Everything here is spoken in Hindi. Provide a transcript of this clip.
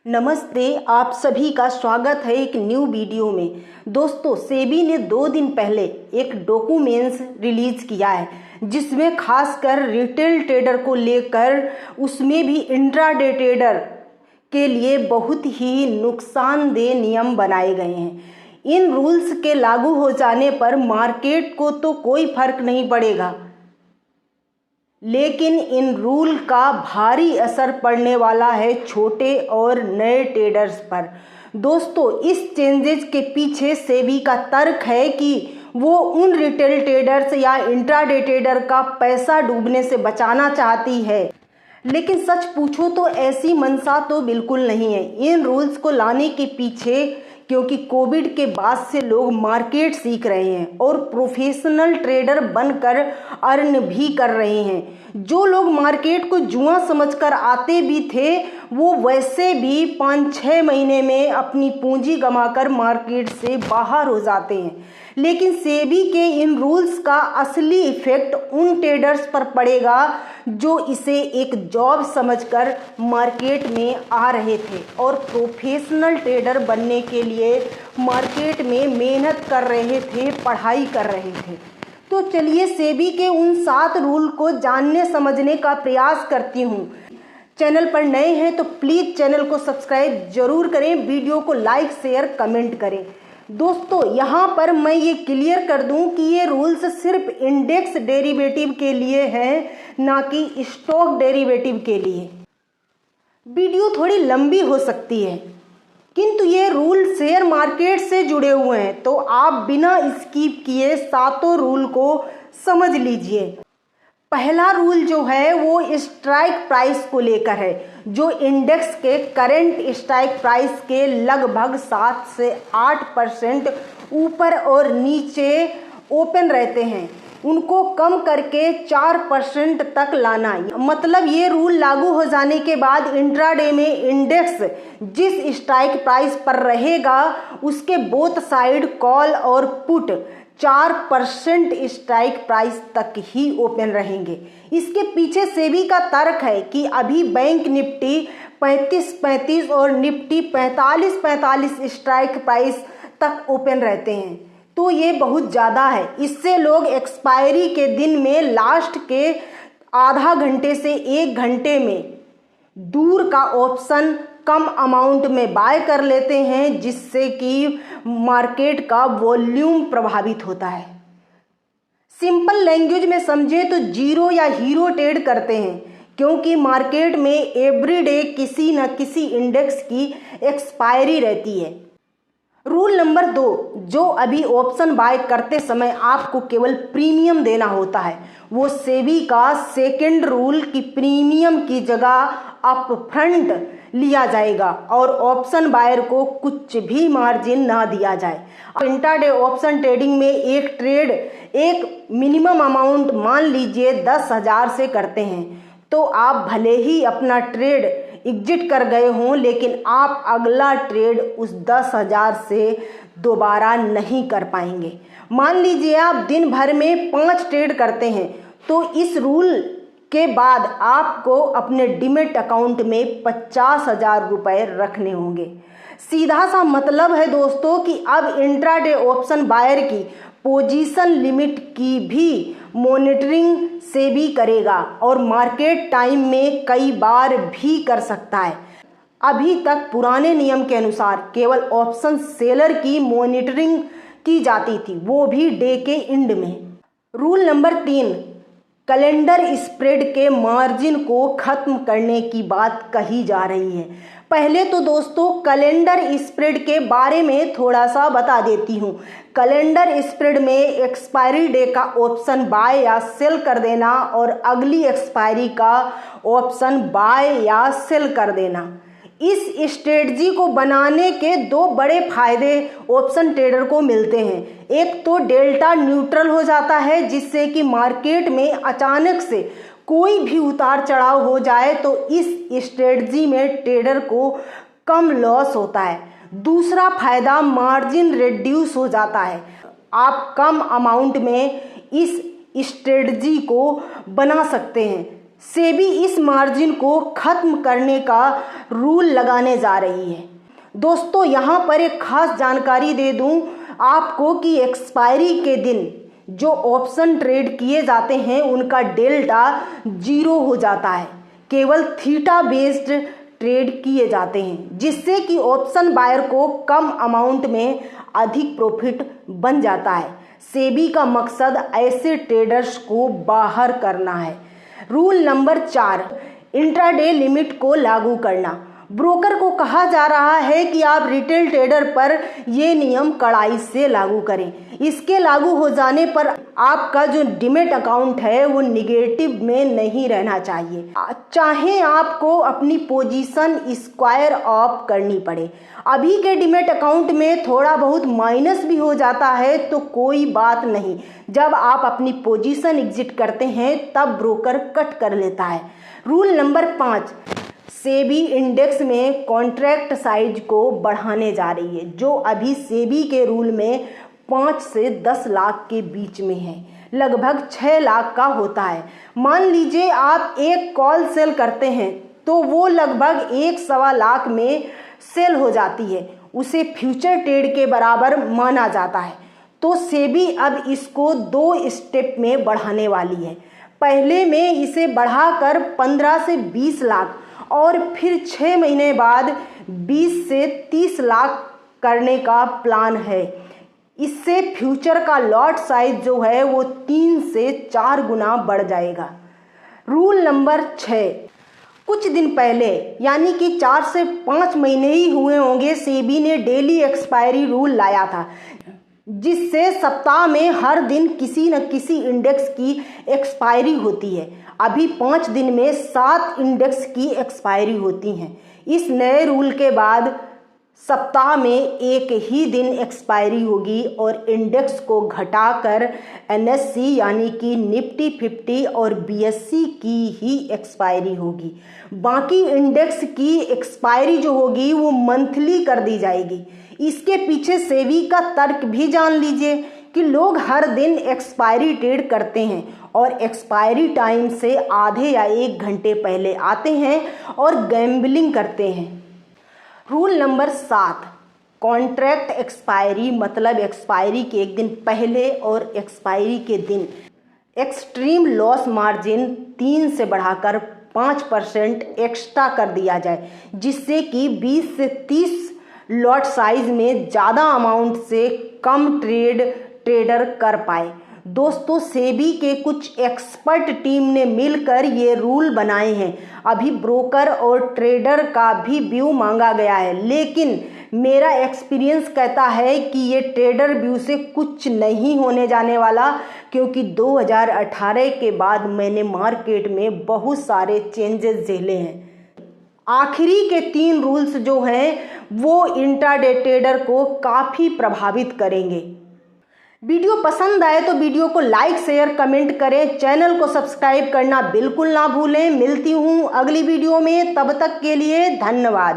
नमस्ते, आप सभी का स्वागत है एक न्यू वीडियो में। दोस्तों, सेबी ने 2 दिन पहले एक डॉक्यूमेंट्स रिलीज किया है जिसमें खासकर रिटेल ट्रेडर को लेकर, उसमें भी इंट्राडे ट्रेडर के लिए बहुत ही नुकसानदेह नियम बनाए गए हैं। इन रूल्स के लागू हो जाने पर मार्केट को तो कोई फर्क नहीं पड़ेगा, लेकिन इन रूल का भारी असर पड़ने वाला है छोटे और नए ट्रेडर्स पर। दोस्तों, इस चेंजेस के पीछे सेबी का तर्क है कि वो उन रिटेल ट्रेडर्स या इंट्राडे ट्रेडर का पैसा डूबने से बचाना चाहती है, लेकिन सच पूछो तो ऐसी मंशा तो बिल्कुल नहीं है। इन रूल्स को लाने के पीछे क्योंकि कोविड के बाद से लोग मार्केट सीख रहे हैं और प्रोफेशनल ट्रेडर बनकर अर्न भी कर रहे हैं। जो लोग मार्केट को जुआ समझकर आते भी थे, वो वैसे भी 5-6 महीने में अपनी पूंजी गंवाकर मार्केट से बाहर हो जाते हैं। लेकिन सेबी के इन रूल्स का असली इफेक्ट उन ट्रेडर्स पर पड़ेगा जो इसे एक जॉब समझकर मार्केट में आ रहे थे और प्रोफेशनल ट्रेडर बनने के लिए मार्केट में मेहनत कर रहे थे, पढ़ाई कर रहे थे। तो चलिए सेबी के उन 7 रूल को जानने समझने का प्रयास करती हूँ। चैनल पर नए हैं तो प्लीज़ चैनल को सब्सक्राइब जरूर करें, वीडियो को लाइक शेयर कमेंट करें। दोस्तों, यहाँ पर मैं ये क्लियर कर दूं कि ये रूल्स सिर्फ इंडेक्स डेरिवेटिव के लिए हैं, ना कि स्टॉक डेरिवेटिव के लिए। वीडियो थोड़ी लंबी हो सकती है, किंतु ये रूल शेयर मार्केट से जुड़े हुए हैं, तो आप बिना स्किप किए 7 रूल को समझ लीजिए। पहला रूल जो है वो स्ट्राइक प्राइस को लेकर है, जो इंडेक्स के करंट स्ट्राइक प्राइस के लगभग 7 से 8% ऊपर और नीचे ओपन रहते हैं, उनको कम करके 4% तक लाना। मतलब ये रूल लागू हो जाने के बाद इंट्राडे में इंडेक्स जिस स्ट्राइक प्राइस पर रहेगा, उसके बोथ साइड कॉल और पुट 4% स्ट्राइक प्राइस तक ही ओपन रहेंगे। इसके पीछे सेबी का तर्क है कि अभी बैंक निफ्टी 35-35 और निफ्टी 45-45 स्ट्राइक प्राइस तक ओपन रहते हैं, तो ये बहुत ज़्यादा है। इससे लोग एक्सपायरी के दिन में लास्ट के आधा घंटे से 1 घंटे में दूर का ऑप्शन कम अमाउंट में बाय कर लेते हैं, जिससे कि मार्केट का वॉल्यूम प्रभावित होता है। सिंपल लैंग्वेज में समझे तो जीरो या हीरो ट्रेड करते हैं, क्योंकि मार्केट में एवरीडे किसी न किसी इंडेक्स की एक्सपायरी रहती है। रूल नंबर 2, जो अभी ऑप्शन बाय करते समय आपको केवल प्रीमियम देना होता है, वो सेबी का सेकंड रूल की प्रीमियम की जगह अप फ्रंट लिया जाएगा और ऑप्शन बायर को कुछ भी मार्जिन ना दिया जाए। इंट्राडे ऑप्शन ट्रेडिंग में एक ट्रेड एक मिनिमम अमाउंट मान लीजिए 10,000 से करते हैं, तो आप भले ही अपना ट्रेड एग्जिट कर गए हों, लेकिन आप अगला ट्रेड उस 10,000 से दोबारा नहीं कर पाएंगे। मान लीजिए आप दिन भर में 5 ट्रेड करते हैं, तो इस रूल के बाद आपको अपने डीमैट अकाउंट में 50,000 रुपए रखने होंगे। सीधा सा मतलब है दोस्तों कि अब इंट्राडे ऑप्शन बायर की पोजीशन लिमिट की भी मॉनिटरिंग सेबी करेगा और मार्केट टाइम में कई बार भी कर सकता है। अभी तक पुराने नियम के अनुसार केवल ऑप्शन सेलर की मॉनिटरिंग की जाती थी, वो भी डे के एंड में। रूल नंबर 3, कैलेंडर स्प्रेड के मार्जिन को खत्म करने की बात कही जा रही है। पहले तो दोस्तों कैलेंडर स्प्रेड के बारे में थोड़ा सा बता देती हूँ। कैलेंडर स्प्रेड में एक्सपायरी डे का ऑप्शन बाय या सेल कर देना और अगली एक्सपायरी का ऑप्शन बाय या सेल कर देना। इस स्ट्रेटजी को बनाने के 2 बड़े फायदे ऑप्शन ट्रेडर को मिलते हैं। एक तो डेल्टा न्यूट्रल हो जाता है, जिससे कि मार्केट में अचानक से कोई भी उतार चढ़ाव हो जाए तो इस स्ट्रेटजी में ट्रेडर को कम लॉस होता है। दूसरा फायदा मार्जिन रिड्यूस हो जाता है। आप कम अमाउंट में इस स्ट्रेटजी को बना सकते हैं, सेबी इस मार्जिन को खत्म करने का रूल लगाने जा रही है। दोस्तों यहाँ पर एक खास जानकारी दे दूं आपको कि एक्सपायरी के दिन जो ऑप्शन ट्रेड किए जाते हैं उनका डेल्टा 0 हो जाता है। केवल थीटा बेस्ड ट्रेड किए जाते हैं, जिससे कि ऑप्शन बायर को कम अमाउंट में अधिक प्रॉफिट बन जाता है। सेबी का मकसद ऐसे ट्रेडर्स को बाहर करना है। रूल नंबर 4, इंट्राडे लिमिट को लागू करना। ब्रोकर को कहा जा रहा है कि आप रिटेल ट्रेडर पर ये नियम कड़ाई से लागू करें। इसके लागू हो जाने पर आपका जो डीमैट अकाउंट है वो निगेटिव में नहीं रहना चाहिए, चाहे आपको अपनी पोजीशन स्क्वायर ऑफ करनी पड़े। अभी के डीमैट अकाउंट में थोड़ा बहुत माइनस भी हो जाता है तो कोई बात नहीं, जब आप अपनी पोजीशन एग्जिट करते हैं तब ब्रोकर कट कर लेता है। रूल नंबर 5, सेबी इंडेक्स में कॉन्ट्रैक्ट साइज को बढ़ाने जा रही है, जो अभी सेबी के रूल में 5 से 10 लाख के बीच में है, लगभग 6 लाख का होता है। मान लीजिए आप एक कॉल सेल करते हैं तो वो लगभग 1.25 लाख में सेल हो जाती है, उसे फ्यूचर ट्रेड के बराबर माना जाता है। तो सेबी अब इसको 2 स्टेप में बढ़ाने वाली है। पहले में इसे बढ़ाकर 15 से 20 लाख और फिर 6 महीने बाद 20 से 30 लाख करने का प्लान है। इससे फ्यूचर का लॉट साइज जो है वो 3 से 4 गुना बढ़ जाएगा। रूल नंबर 6, कुछ दिन पहले यानी कि 4 से 5 महीने ही हुए होंगे, सेबी ने डेली एक्सपायरी रूल लाया था, जिससे सप्ताह में हर दिन किसी न किसी इंडेक्स की एक्सपायरी होती है। अभी 5 दिन में 7 इंडेक्स की एक्सपायरी होती हैं। इस नए रूल के बाद सप्ताह में एक ही दिन एक्सपायरी होगी और इंडेक्स को घटाकर एनएससी यानी कि निफ्टी 50 और बीएससी की ही एक्सपायरी होगी। बाकी इंडेक्स की एक्सपायरी जो होगी वो मंथली कर दी जाएगी। इसके पीछे सेबी का तर्क भी जान लीजिए कि लोग हर दिन एक्सपायरी ट्रेड करते हैं और एक्सपायरी टाइम से आधे या 1 घंटे पहले आते हैं और गैम्बलिंग करते हैं। रूल नंबर 7, कॉन्ट्रैक्ट एक्सपायरी मतलब एक्सपायरी के 1 दिन पहले और एक्सपायरी के दिन एक्सट्रीम लॉस मार्जिन 3 से बढ़ाकर 5% एक्स्ट्रा कर दिया जाए, जिससे कि 20 से 30 लॉट साइज में ज़्यादा अमाउंट से कम ट्रेडर कर पाए। दोस्तों सेबी के कुछ एक्सपर्ट टीम ने मिलकर ये रूल बनाए हैं। अभी ब्रोकर और ट्रेडर का भी व्यू मांगा गया है, लेकिन मेरा एक्सपीरियंस कहता है कि ये ट्रेडर व्यू से कुछ नहीं होने जाने वाला, क्योंकि 2018 के बाद मैंने मार्केट में बहुत सारे चेंजेस झेले हैं। आखिरी के 3 रूल्स जो हैं वो इंट्राडे ट्रेडर को काफ़ी प्रभावित करेंगे। वीडियो पसंद आए तो वीडियो को लाइक शेयर कमेंट करें, चैनल को सब्सक्राइब करना बिल्कुल ना भूलें। मिलती हूँ अगली वीडियो में, तब तक के लिए धन्यवाद।